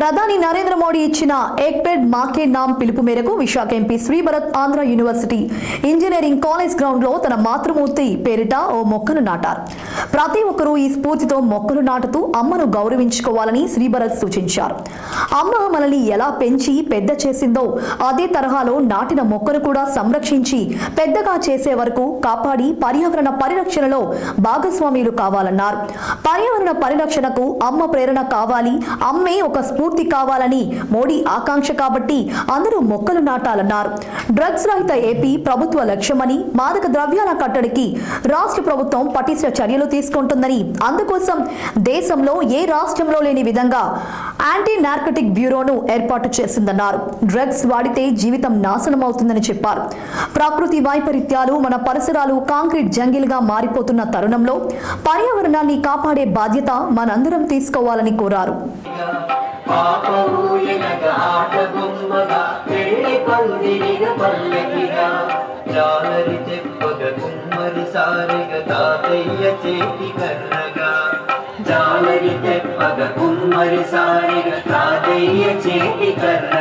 ప్రధాని నరేంద్ర మోడీ ఇచ్చిన ఏక్ పెడ్ మాకే నామ్ పిలుపు మేరకు Visakha MP Sribharat Andhra university engineering college ground లో తన మాతృమూర్తి పేరిట ఓ మొక్కను నాటారు. ప్రతి ఒక్కరూ ఈ స్ఫూర్తితో మొక్కలు నాటుతూ అమ్మను గౌరవించుకోవాలని శ్రీభరత్ సూచించారు. అమ్మ మనల్ని ఎలా పెంచి పెద్ద చేసిందో అదే తరహాలో నాటిన మొక్కను కూడా సంరక్షించి పెద్దగా చేసే వరకు కాపాడి పర్యావరణ పరిరక్షణలో భాగస్వామ్యులు కావాలన్నారు. పర్యావరణ పరిరక్షణకు అమ్మ ప్రేరణ కావాలి, అమ్మే ఒక స్ఫూర్తి కావాలని మోడీ ఆకాంక్ష కాబట్టి అందరూ మొక్కలు నాటాలన్నారు. డ్రగ్స్ రహిత ఏపీ ప్రభుత్వ లక్ష్యమని, మాదక ద్రవ్యాల కట్టడికి రాష్ట్ర ప్రభుత్వం పటిష్ట చర్యలు తీసుకుంటుందని, అందుకోసం దేశంలో ఏ రాష్ట్రంలో లేని విధంగా యాంటీ నార్కోటిక్ బ్యూరోను ఏర్పాటు చేసిందన్నారు. డ్రగ్స్ వాడితే జీవితం నాశనం అవుతుందని చెప్పారు. ప్రకృతి వైపరీత్యాలు, మన పరిసరాలు కాంక్రీట్ జంగిల్ గా మారిపోతున్న తరుణంలో పర్యావరణాన్ని కాపాడే బాధ్యత మనందరం తీసుకోవాలని కోరారు. జాలరి చెప్పగ కుమ్మరి సారిగ తాతయ్య చేతి కర్రగా, జాలరి చెప్పగ కుమ్మరి సారిగ తాతయ్య చేతి కర్ర.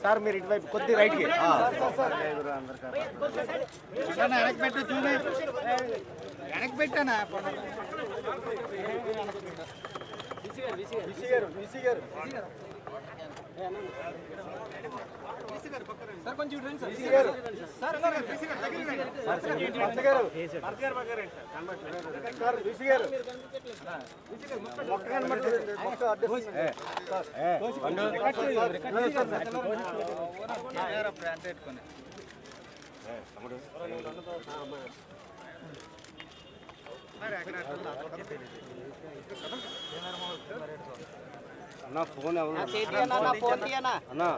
సార్ మీరు ఇటువైపు కొద్ది రైట్ కి వెనక్కి పెట్టానా సార్ కొంచెం అన్నా ఫోన్ అన్నా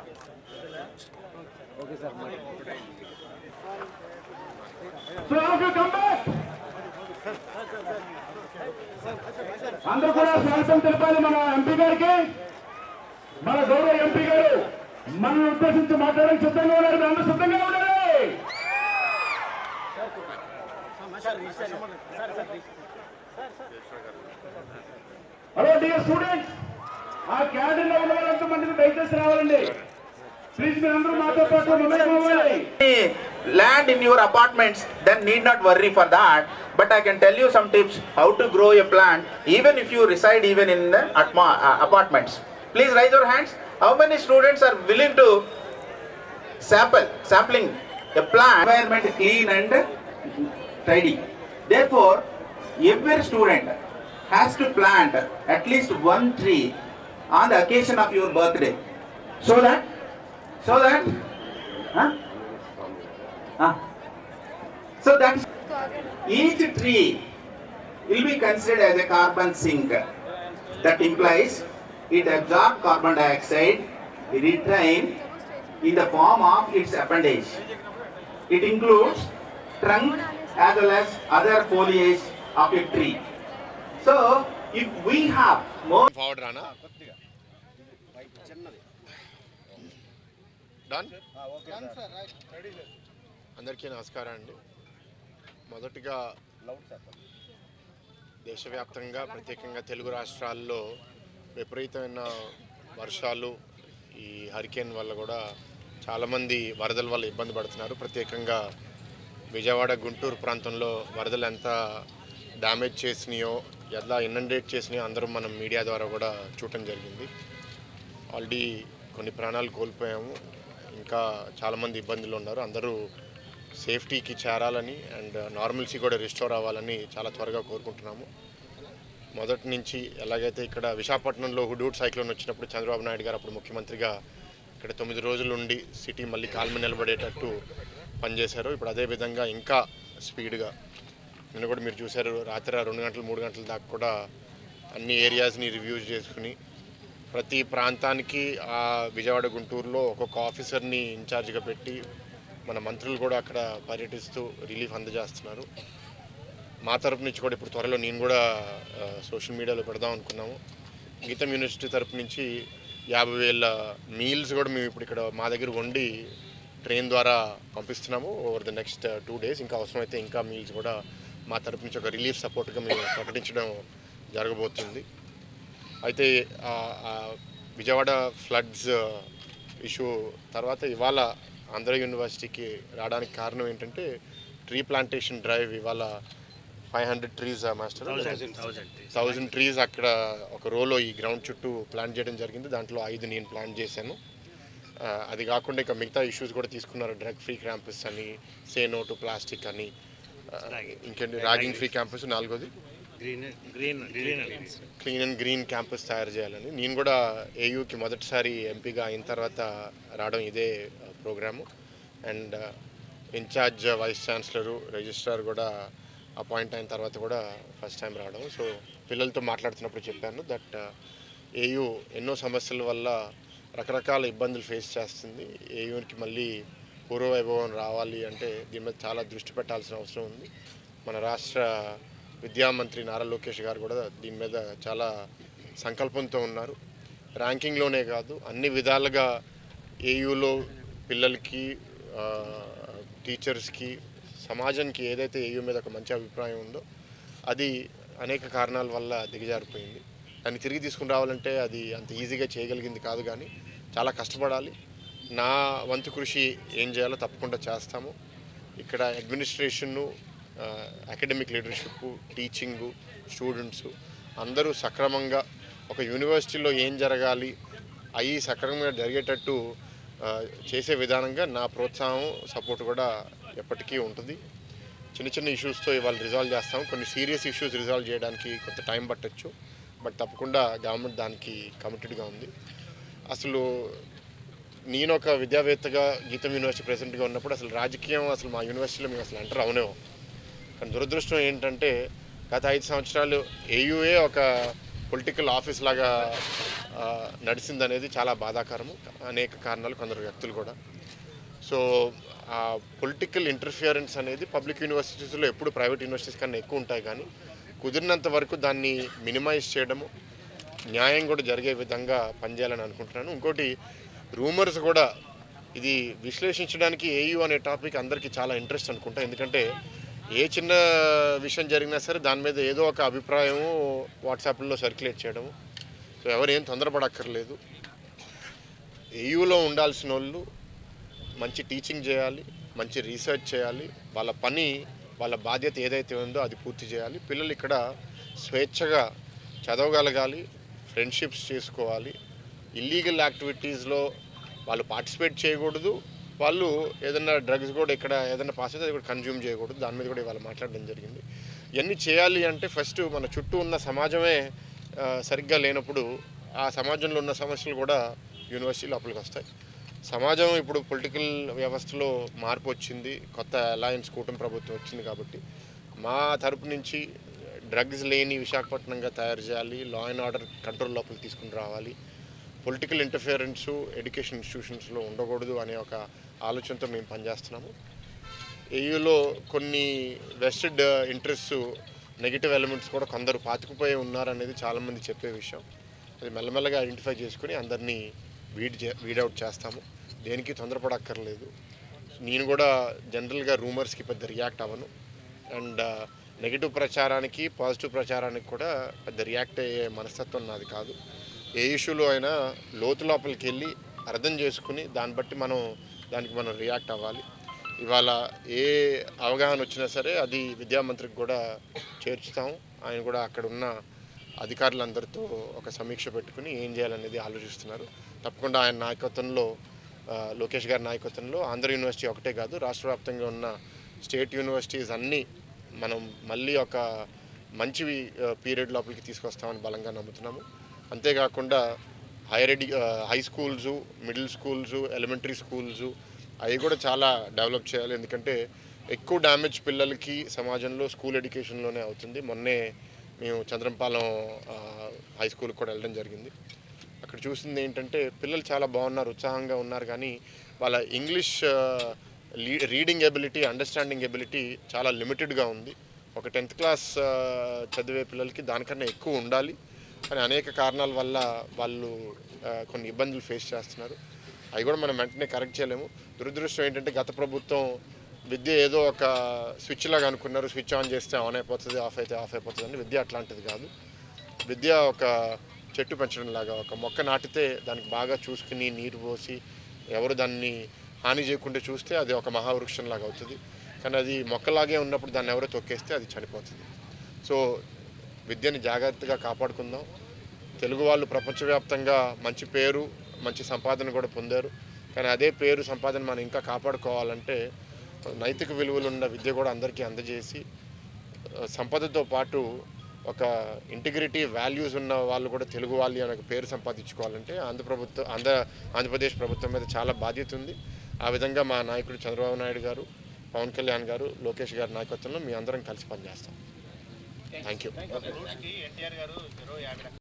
ఓకే సార్ అందరూ కూడా స్వాగతం తెలిపాలి మన ఎంపీ గారికి. మన గౌరవ ఎంపీ గారు మనల్ని ఉద్దేశించి మాట్లాడడానికి సిద్ధంగా ఉన్నారు. అందరూ సిద్ధంగా ఉండాలి. హలో డియర్ స్టూడెంట్స్, ఆ క్యాడర్ లో ఉన్న వాళ్ళంతా మందిని దయచేసి రావాలండి. ప్లీజ్ మీరు అందరూ మాతో పాటు land in your apartments, then need not worry for that. But I can tell you some tips how to grow a plant even if you reside even in the apartments. Please raise your hands. How many students are willing to sampling a plant environment clean and tidy? Therefore, every student has to plant at least one tree on the occasion of your birthday, so that so that each tree will be considered as a carbon sink. That implies it absorbs carbon dioxide, retain in the form of its appendage. It includes trunk as well as other foliage of a tree. So if we have more forward rana done. అందరికీ నమస్కారం అండి. మొదటిగా దేశవ్యాప్తంగా ప్రత్యేకంగా తెలుగు రాష్ట్రాల్లో విపరీతమైన వర్షాలు, ఈ హరికేన్ వల్ల కూడా చాలామంది వరదల వల్ల ఇబ్బంది పడుతున్నారు. ప్రత్యేకంగా విజయవాడ, గుంటూరు ప్రాంతంలో వరదలు ఎంత డ్యామేజ్ చేసినాయో, ఎలా ఇనండేట్ చేసినాయో అందరం మనం మీడియా ద్వారా కూడా చూడటం జరిగింది. ఆల్రెడీ కొన్ని ప్రాణాలు కోల్పోయాము, ఇంకా చాలామంది ఇబ్బందులు ఉన్నారు. అందరూ సేఫ్టీకి చేరాలని అండ్ నార్మల్సీ కూడా రిస్టోర్ అవ్వాలని చాలా త్వరగా కోరుకుంటున్నాము. మొదటి నుంచి ఎలాగైతే ఇక్కడ విశాఖపట్నంలో హుడూడ్ సైక్లోన్ వచ్చినప్పుడు చంద్రబాబు నాయుడు గారు అప్పుడు ముఖ్యమంత్రిగా ఇక్కడ 9 రోజులు ఉండి సిటీ మళ్ళీ కాల్మ నిలబడేటట్టు పనిచేశారు. ఇప్పుడు అదేవిధంగా ఇంకా స్పీడ్గా నిన్న కూడా మీరు చూశారు, రాత్రి 2 గంటలు 3 గంటల దాకా కూడా అన్ని ఏరియాస్ని రివ్యూ చేసుకుని ప్రతి ప్రాంతానికి ఆ విజయవాడ గుంటూరులో ఒక్కొక్క ఆఫీసర్ని ఇన్ఛార్జ్గా పెట్టి మన మంత్రులు కూడా అక్కడ పర్యటిస్తూ రిలీఫ్ అందజేస్తున్నారు. మా తరపు నుంచి కూడా ఇప్పుడు త్వరలో నేను కూడా సోషల్ మీడియాలో పెడదాం అనుకున్నాము. గీతం యూనివర్సిటీ తరపు నుంచి 50,000 మీల్స్ కూడా మేము ఇప్పుడు ఇక్కడ మా దగ్గర వండి ట్రైన్ ద్వారా పంపిస్తున్నాము ఓవర్ ద నెక్స్ట్ 2 days. ఇంకా అవసరమైతే ఇంకా మీల్స్ కూడా మా తరపు నుంచి ఒక రిలీఫ్ సపోర్ట్గా మేము ప్రకటించడం జరగబోతుంది. అయితే విజయవాడ ఫ్లడ్స్ ఇష్యూ తర్వాత ఇవాళ ఆంధ్ర యూనివర్సిటీకి రావడానికి కారణం ఏంటంటే ట్రీ ప్లాంటేషన్ డ్రైవ్. ఇవాళ 500 ట్రీస్ మాస్టర్ 1000 ట్రీస్ అక్కడ ఒక రోలో ఈ గ్రౌండ్ చుట్టూ ప్లాంట్ చేయడం జరిగింది. దాంట్లో 5 నేను ప్లాంట్ చేశాను. అది కాకుండా ఇక మిగతా ఇష్యూస్ కూడా తీసుకున్నారు. డ్రగ్ ఫ్రీ క్యాంపస్ అని, సే నో టు ప్లాస్టిక్ అని, ఇంకేంటి ర్యాగింగ్ ఫ్రీ క్యాంపస్, 4వది క్లీన్ అండ్ గ్రీన్ క్యాంపస్ తయారు చేయాలని. నేను కూడా ఏయూకి మొదటిసారి ఎంపీగా అయిన తర్వాత రావడం ఇదే programme. And incharge vice chancellor, registrar కూడా అపాయింట్ అయిన తర్వాత కూడా ఫస్ట్ టైం రావడం. సో పిల్లలతో మాట్లాడుతున్నప్పుడు చెప్పాను దట్ ఏయూ ఎన్నో సమస్యల వల్ల రకరకాల ఇబ్బందులు ఫేస్ చేస్తుంది. ఏయూకి మళ్ళీ పూర్వవైభవం రావాలి అంటే దీని మీద చాలా దృష్టి పెట్టాల్సిన అవసరం ఉంది. మన రాష్ట్ర విద్యామంత్రి నారా లోకేష్ గారు కూడా దీని మీద చాలా సంకల్పంతో ఉన్నారు. ర్యాంకింగ్లోనే కాదు అన్ని విధాలుగా ఏయూలో పిల్లలకి, టీచర్స్కి, సమాజానికి ఏదైతే ఏయూ మీద ఒక మంచి అభిప్రాయం ఉందో అది అనేక కారణాల వల్ల దిగజారిపోయింది. దాన్ని తిరిగి తీసుకుని రావాలంటే అది అంత ఈజీగా చేయగలిగింది కాదు, కానీ చాలా కష్టపడాలి. నా వంతు కృషి ఏం చేయాలో తప్పకుండా చేస్తాము. ఇక్కడ అడ్మినిస్ట్రేషన్ను, అకాడమిక్ లీడర్షిప్, టీచింగు, స్టూడెంట్స్ అందరూ సక్రమంగా ఒక యూనివర్సిటీలో ఏం జరగాలి అవి సక్రమంగా జరిగేటట్టు చేసే విధానంగా నా ప్రోత్సాహం, సపోర్ట్ కూడా ఎప్పటికీ ఉంటుంది. చిన్న చిన్న ఇష్యూస్తో ఇవాళ రిజాల్వ్ చేస్తాము. కొన్ని సీరియస్ ఇష్యూస్ రిజాల్వ్ చేయడానికి కొంత టైం పట్టచ్చు, బట్ తప్పకుండా గవర్నమెంట్ దానికి కమిటెడ్గా ఉంది. అసలు నేను ఒక విద్యావేత్తగా గీతం యూనివర్సిటీ ప్రెసిడెంట్గా ఉన్నప్పుడు అసలు రాజకీయం అసలు మా యూనివర్సిటీలో మేము అసలు ఎంటర్ అవనేమో. కానీ దురదృష్టం ఏంటంటే గత 5 సంవత్సరాలు ఏయూఏ ఒక పొలిటికల్ ఆఫీస్ లాగా నడిచిందనేది చాలా బాధాకరము. అనేక కారణాలు, కొందరు వ్యక్తులు కూడా. సో ఆ పొలిటికల్ ఇంటర్ఫియరెన్స్ అనేది పబ్లిక్ యూనివర్సిటీస్లో ఎప్పుడు ప్రైవేట్ యూనివర్సిటీస్ కన్నా ఎక్కువ ఉంటాయి, కానీ కుదిరినంత వరకు దాన్ని మినిమైజ్ చేయడము, న్యాయం కూడా జరిగే విధంగా పనిచేయాలని అనుకుంటున్నాను. ఇంకోటి రూమర్స్ కూడా ఇది విశ్లేషించడానికి ఏయూ అనే టాపిక్ అందరికీ చాలా ఇంట్రెస్ట్ అనుకుంటా. ఎందుకంటే ఏ చిన్న విషయం జరిగినా సరే దాని మీద ఏదో ఒక అభిప్రాయము వాట్సాప్లో సర్క్యులేట్ చేయడము. సో ఎవరు ఏం తొందరపడక్కర్లేదు. ఏయూలో ఉండాల్సిన వాళ్ళు మంచి టీచింగ్ చేయాలి, మంచి రీసెర్చ్ చేయాలి, వాళ్ళ పని, వాళ్ళ బాధ్యత ఏదైతే ఉందో అది పూర్తి చేయాలి. పిల్లలు ఇక్కడ స్వేచ్ఛగా చదవగలగాలి, ఫ్రెండ్షిప్స్ చేసుకోవాలి. ఇల్లీగల్ యాక్టివిటీస్లో వాళ్ళు పార్టిసిపేట్ చేయకూడదు. వాళ్ళు ఏదైనా డ్రగ్స్ కూడా ఇక్కడ ఏదైనా పాస్ అయితే అది కూడా కన్జ్యూమ్ చేయకూడదు. దాని మీద కూడా ఇవాళ మాట్లాడడం జరిగింది. ఇవన్నీ చేయాలి అంటే ఫస్ట్ మన చుట్టూ ఉన్న సమాజమే సరిగ్గా లేనప్పుడు ఆ సమాజంలో ఉన్న సమస్యలు కూడా యూనివర్సిటీ లోపలికి వస్తాయి. సమాజం ఇప్పుడు పొలిటికల్ వ్యవస్థలో మార్పు వచ్చింది, కొత్త అలయన్స్ కూటమి ప్రభుత్వం వచ్చింది. కాబట్టి మా తరపు నుంచి డ్రగ్స్ లేని విశాఖపట్నంగా తయారు చేయాలి, లా అండ్ ఆర్డర్ కంట్రోల్ లోపలికి తీసుకుని రావాలి, పొలిటికల్ ఇంటర్ఫియరెన్సు ఎడ్యుకేషన్ ఇన్స్టిట్యూషన్స్లో ఉండకూడదు అనే ఒక ఆలోచనతో మేము పనిచేస్తున్నాము. ఏయూలో కొన్ని వెస్టెడ్ ఇంట్రెస్ట్, నెగిటివ్ ఎలిమెంట్స్ కూడా కొందరు పాతుకుపోయి ఉన్నారనేది చాలామంది చెప్పే విషయం. అది మెల్లమెల్లగా ఐడెంటిఫై చేసుకుని అందరినీ వీడౌట్ చేస్తాము. దేనికి తొందరపడక్కర్లేదు. నేను కూడా జనరల్గా రూమర్స్కి పెద్ద రియాక్ట్ అవ్వను. అండ్ నెగిటివ్ ప్రచారానికి, పాజిటివ్ ప్రచారానికి కూడా పెద్ద రియాక్ట్ అయ్యే మనస్తత్వం నాది కాదు. ఏ ఇష్యూలో అయినా లోతు లోపలికి వెళ్ళి అర్థం చేసుకుని దానికి మనం రియాక్ట్ అవ్వాలి. ఇవాళ ఏ అవగాహన వచ్చినా సరే అది విద్యామంత్రికి కూడా చేర్చుతాం. ఆయన కూడా అక్కడ ఉన్న అధికారులందరితో ఒక సమీక్ష పెట్టుకుని ఏం చేయాలనేది ఆలోచిస్తున్నారు. తప్పకుండా ఆయన నాయకత్వంలో లోకేష్ గారి నాయకత్వంలో ఆంధ్ర యూనివర్సిటీ ఒకటే కాదు రాష్ట్ర వ్యాప్తంగా ఉన్న స్టేట్ యూనివర్సిటీస్ అన్నీ మనం మళ్ళీ ఒక మంచి పీరియడ్ లోపలికి తీసుకొస్తామని బలంగా నమ్ముతున్నాము. అంతేకాకుండా high schools, middle schools, elementary schools అవి కూడా చాలా డెవలప్ చేయాలి. ఎందుకంటే ఎక్కువ డ్యామేజ్ పిల్లలకి సమాజంలో స్కూల్ ఎడ్యుకేషన్లోనే అవుతుంది. మొన్నే మేము చంద్రంపాలెం హై స్కూల్కి కూడా వెళ్ళడం జరిగింది. అక్కడ చూసింది ఏంటంటే పిల్లలు చాలా బాగున్నారు, ఉత్సాహంగా ఉన్నారు, కానీ వాళ్ళ English reading ability, understanding ability చాలా లిమిటెడ్గా ఉంది. ఒక 10th క్లాస్ చదివే పిల్లలకి దానికన్నా ఎక్కువ ఉండాలి, కానీ అనేక కారణాల వల్ల వాళ్ళు కొన్ని ఇబ్బందులు ఫేస్ చేస్తున్నారు. అవి కూడా మనం వెంటనే కరెక్ట్ చేయలేము. దురదృష్టం ఏంటంటే గత ప్రభుత్వం విద్య ఏదో ఒక స్విచ్ లాగా అనుకున్నారు, స్విచ్ ఆన్ చేస్తే ఆన్ అయిపోతుంది, ఆఫ్ అయితే ఆఫ్ అయిపోతుంది అని. విద్య అట్లాంటిది కాదు. విద్య ఒక చెట్టు పెంచడం లాగా, ఒక మొక్క నాటితే దానికి బాగా చూసుకుని నీరు పోసి ఎవరు దాన్ని హాని చేయకుండా చూస్తే అది ఒక మహావృక్షం లాగా అవుతుంది. కానీ అది మొక్కలాగే ఉన్నప్పుడు దాన్ని ఎవరో తొక్కేస్తే అది చనిపోతుంది. సో విద్యని జాగ్రత్తగా కాపాడుకుందాం. తెలుగు వాళ్ళు ప్రపంచవ్యాప్తంగా మంచి పేరు, మంచి సంపాదన కూడా పొందారు. కానీ అదే పేరు, సంపాదన మనం ఇంకా కాపాడుకోవాలంటే నైతిక విలువలు ఉన్న విద్య కూడా అందరికీ అందజేసి సంపదతో పాటు ఒక ఇంటిగ్రిటీ, వాల్యూస్ ఉన్న వాళ్ళు కూడా తెలుగు వాళ్ళు అనే పేరు సంపాదించుకోవాలంటే ఆంధ్రప్రదేశ్ ప్రభుత్వం మీద చాలా బాధ్యత ఉంది. ఆ విధంగా మా నాయకుడు చంద్రబాబు నాయుడు గారు, పవన్ కళ్యాణ్ గారు, లోకేష్ గారి నాయకత్వంలో మీ అందరం కలిసి పనిచేస్తాం. Thank you.